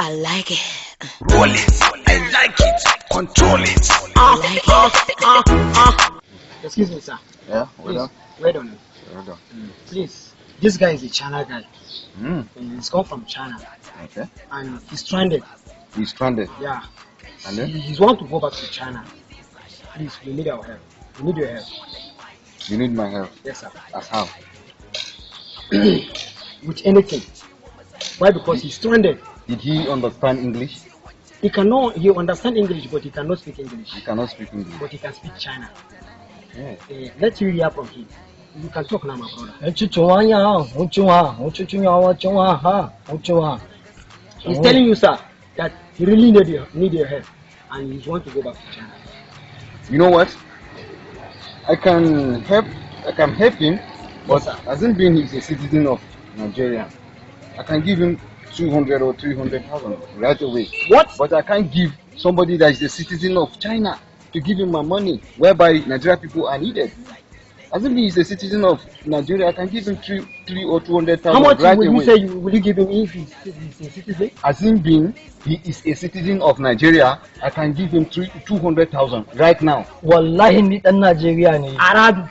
I like it. Roll it. I like it. Control it. Excuse me, sir. Yeah, Please, wait on it. well Please, this guy is a China guy. done. He's come from China Okay. and he's stranded. He's stranded. Yeah. And then He's want to go back to China. Please, we need our help. We need your help. you need my help. Yes, sir. As how? With anything. Why? Because he's stranded. Did he understand English? He understand English, but he cannot speak English. He cannot speak English. But he can speak China. Yeah. Let's hear from him. You can talk now, my brother. He's telling you, sir, that he really need your help, and he wants to go back to China. You know what? I can help him, but Yes, sir. hasn't been he's a citizen of Nigeria. I can give him 200 or 300,000 right away. What? But I can't give somebody that is a citizen of China to give him my money, whereby Nigeria people are needed. Hasn't been he's a citizen of Nigeria. I can give him 3 or 200,000 How much right will away. you say will you give him if he's a citizen? Hasn't been he is a citizen of Nigeria. I can give him 200,000 right now. Wallahi ni dan Najeriya ne. Aradu.